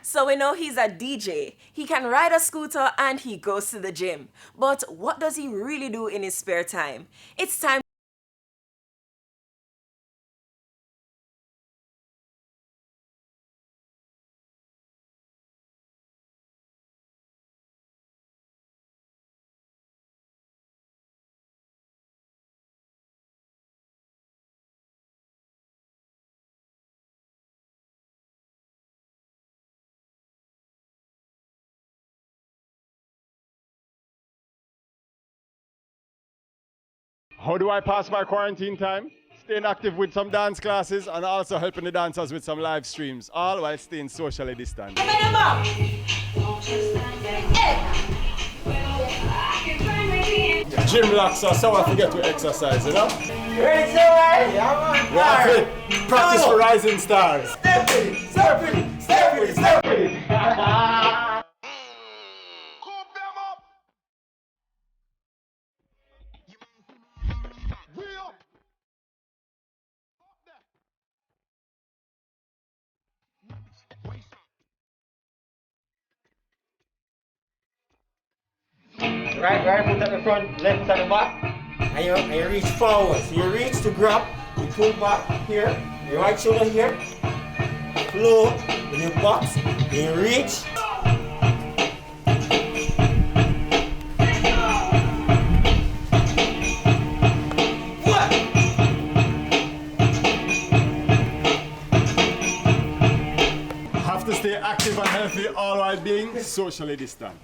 So we know he's a DJ. He can ride a scooter and he goes to the gym. But what does he really do in his spare time? It's time. How do I pass my quarantine time? Staying active with some dance classes and also helping the dancers with some live streams, all while staying socially distant. Gym locks are so I forget to exercise, you know? Ready, sir? Yeah, man. We have to practice for rising stars. Step it, step it, step it, step it. Right foot at the front, left at the back. And you reach forward. So you reach to grab, you pull back here, your right shoulder here, float, then you box, then you reach. Have to stay active and healthy all while being socially distant.